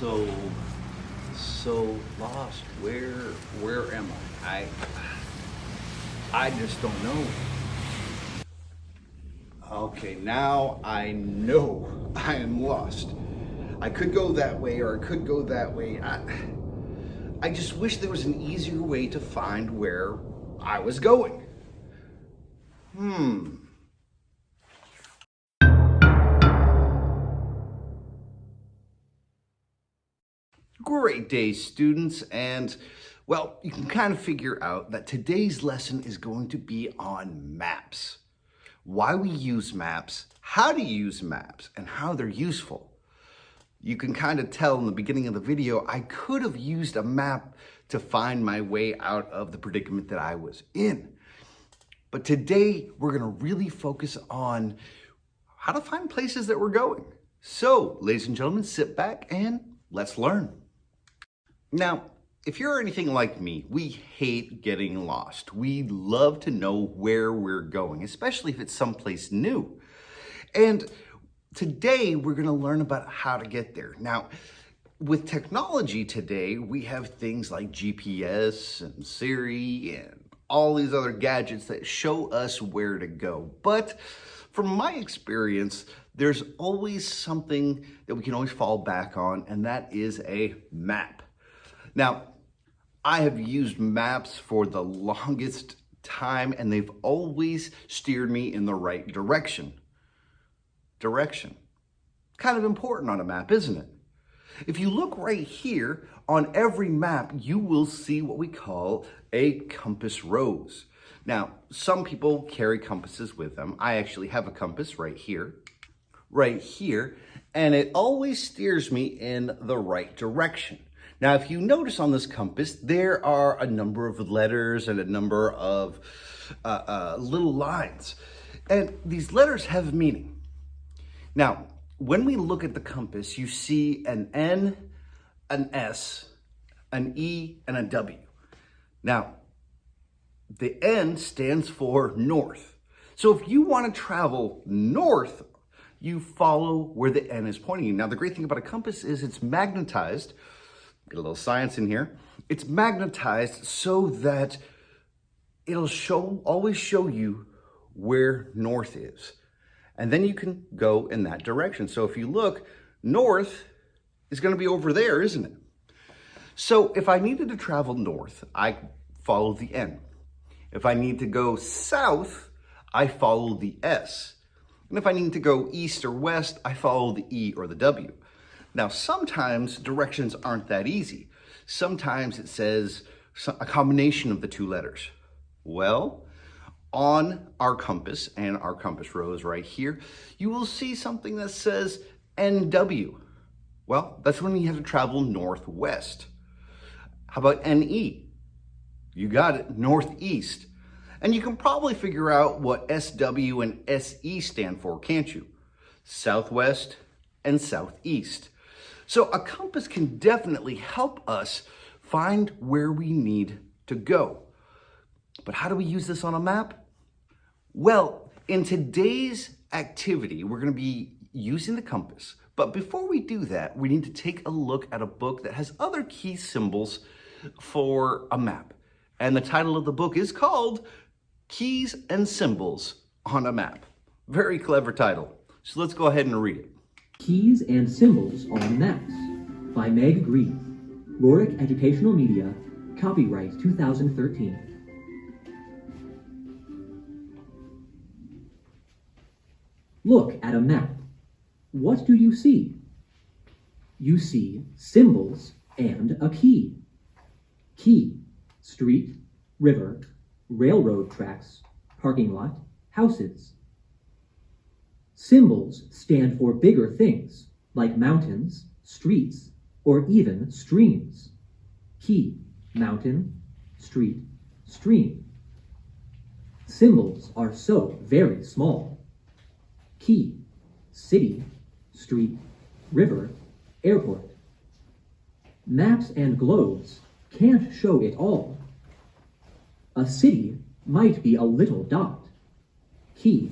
so so lost. Where am I just don't know. Okay, now I know I am lost. I could go that way or I could go that way. I just wish there was an easier way to find where I was going. Great day, students, and well, you can kind of figure out that today's lesson is going to be on maps. Why we use maps, how to use maps, and how they're useful. You can kind of tell in the beginning of the video, I could have used a map to find my way out of the predicament that I was in. But today, we're gonna really focus on how to find places that we're going. So, ladies and gentlemen, sit back and let's learn. Now, if you're anything like me, we hate getting lost. We love to know where we're going, especially if it's someplace new. And today, we're gonna learn about how to get there. Now, with technology today, we have things like GPS and Siri and all these other gadgets that show us where to go. But from my experience, there's always something that we can always fall back on, and that is a map. Now, I have used maps for the longest time, and they've always steered me in the right direction. Direction. Kind of important on a map, isn't it? If you look right here, on every map, you will see what we call a compass rose. Now, some people carry compasses with them. I actually have a compass right here, and it always steers me in the right direction. Now, if you notice on this compass, there are a number of letters and a number of little lines. And these letters have meaning. Now, when we look at the compass, you see an N, an S, an E, and a W. Now, the N stands for north. So if you want to travel north, you follow where the N is pointing you. Now, the great thing about a compass is it's magnetized. Get a little science in here. It's magnetized so that it'll always show you where north is. And then you can go in that direction. So if you look, north is going to be over there, isn't it? So if I needed to travel north, I follow the N. If I need to go south, I follow the S. And if I need to go east or west, I follow the E or the W. Now, sometimes directions aren't that easy. Sometimes it says a combination of the two letters. Well, on our compass and our compass rose right here, you will see something that says NW. Well, that's when you have to travel northwest. How about NE? You got it, northeast. And you can probably figure out what SW and SE stand for, can't you? Southwest and southeast. So a compass can definitely help us find where we need to go. But how do we use this on a map? Well, in today's activity, we're going to be using the compass. But before we do that, we need to take a look at a book that has other key symbols for a map. And the title of the book is called Keys and Symbols on a Map. Very clever title. So let's go ahead and read it. Keys and Symbols on Maps by Meg Grieve. Rorick Educational Media, copyright 2013. Look at a map. What do you see? You see symbols and a key. Key, street, river, railroad tracks, parking lot, houses. Symbols stand for bigger things, like mountains, streets, or even streams. Key, mountain, street, stream. Symbols are so very small. Key, city, street, river, airport. Maps and globes can't show it all. A city might be a little dot. Key,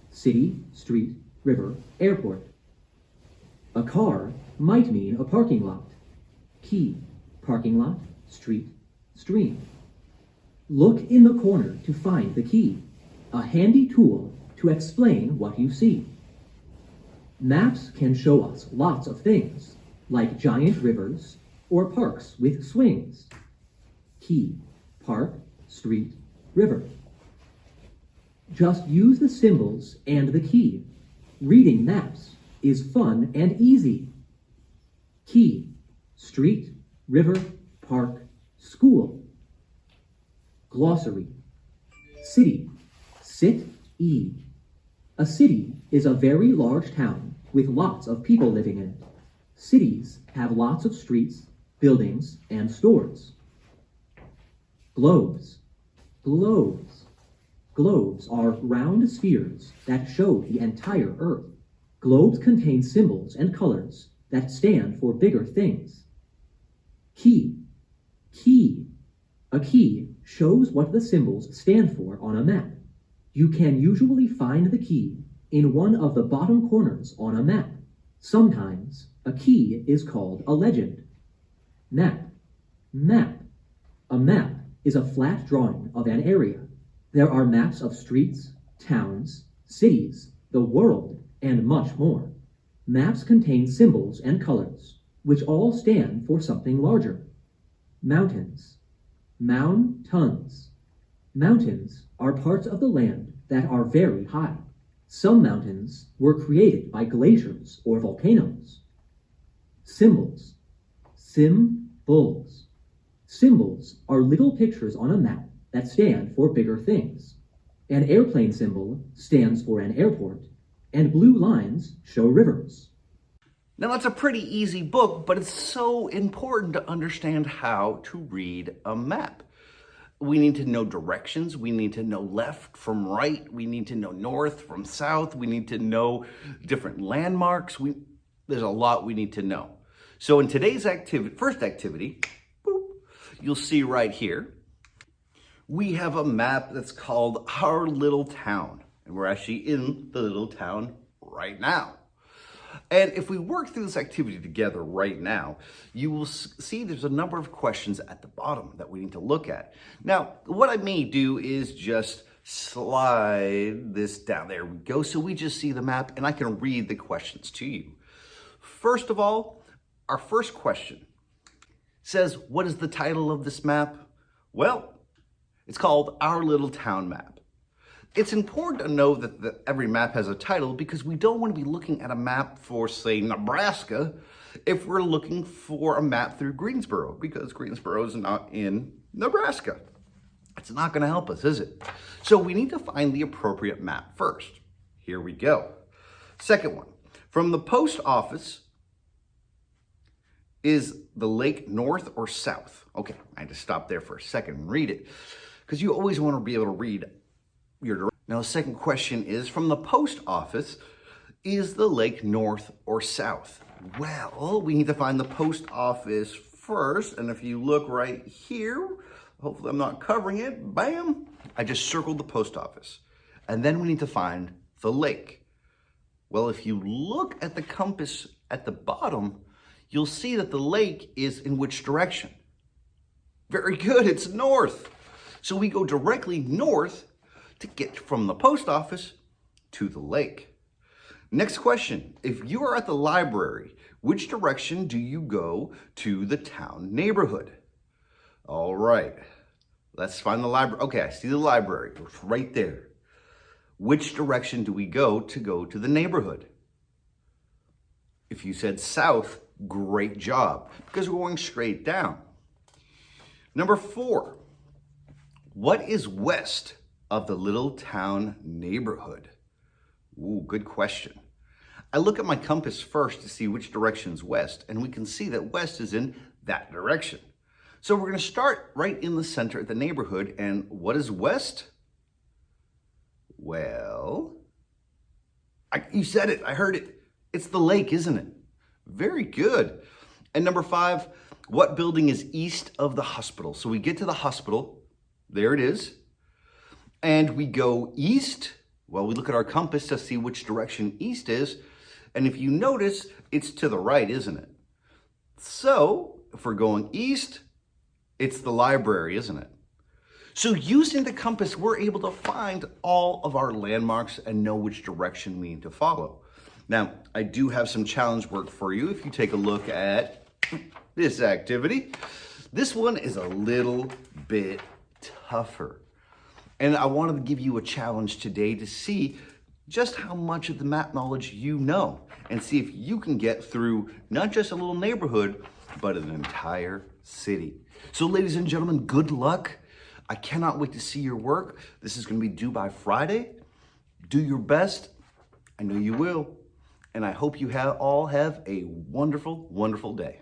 city, street, river, airport. A car might mean a parking lot. key, parking lot, street, stream. Look in the corner to find the key, a handy tool to explain what you see. Maps can show us lots of things, like giant rivers or parks with swings. Key, park, street, river. Just use the symbols and the key. Reading maps is fun and easy. Key, street, river, park, school. Glossary. City, sit-e. A city is a very large town with lots of people living in it. Cities have lots of streets, buildings, and stores. Globes. Globes. Globes are round spheres that show the entire Earth. Globes contain symbols and colors that stand for bigger things. Key. Key. A key shows what the symbols stand for on a map. You can usually find the key in one of the bottom corners on a map. Sometimes a key is called a legend. Map. Map. A map is a flat drawing of an area. There are maps of streets, towns, cities, the world, and much more. Maps contain symbols and colors, which all stand for something larger. Mountains. Mountains. Mountains are parts of the land that are very high. Some mountains were created by glaciers or volcanoes. Symbols. Symbols. Symbols are little pictures on a map that stand for bigger things. An airplane symbol stands for an airport, and blue lines show rivers. Now that's a pretty easy book, but it's so important to understand how to read a map. We need to know directions. We need to know left from right. We need to know north from south. We need to know different landmarks. There's a lot we need to know. So in today's first activity, boop, you'll see right here, we have a map that's called Our Little Town. And we're actually in the little town right now. And if we work through this activity together right now, you will see there's a number of questions at the bottom that we need to look at. Now, what I may do is just slide this down. There we go. So we just see the map and I can read the questions to you. First of all, our first question says, what is the title of this map? Well, it's called Our Little Town Map. It's important to know that every map has a title because we don't want to be looking at a map for, say, Nebraska if we're looking for a map through Greensboro, because Greensboro is not in Nebraska. It's not going to help us, is it? So we need to find the appropriate map first. Here we go. Second one. From the post office, is the lake north or south? Okay, I had to stop there for a second and read it because you always want to be able to read your direction. Now, the second question is, from the post office, is the lake north or south? Well, we need to find the post office first. And if you look right here, hopefully I'm not covering it, bam, I just circled the post office. And then we need to find the lake. Well, if you look at the compass at the bottom, you'll see that the lake is in which direction? Very good, it's north. So we go directly north to get from the post office to the lake. Next question, if you are at the library, which direction do you go to the town neighborhood? All right, let's find the library. Okay, I see the library, it's right there. Which direction do we go to the neighborhood? If you said south, great job, because we're going straight down. Number 4, what is west of the little town neighborhood? Ooh, good question. I look at my compass first to see which direction's west, and we can see that west is in that direction. So we're going to start right in the center of the neighborhood, and what is west? Well, you said it, I heard it. It's the lake, isn't it? Very good. And number 5, what building is east of the hospital? So we get to the hospital, there it is, and we go east. Well, we look at our compass to see which direction east is, and if you notice, it's to the right, isn't it? So for going east, it's the library, isn't it? So using the compass, we're able to find all of our landmarks and know which direction we need to follow. Now, I do have some challenge work for you. If you take a look at this activity, this one is a little bit tougher. And I wanted to give you a challenge today to see just how much of the map knowledge you know and see if you can get through not just a little neighborhood, but an entire city. So ladies and gentlemen, good luck. I cannot wait to see your work. This is going to be due by Friday. Do your best. I know you will. And I hope you all have a wonderful, wonderful day.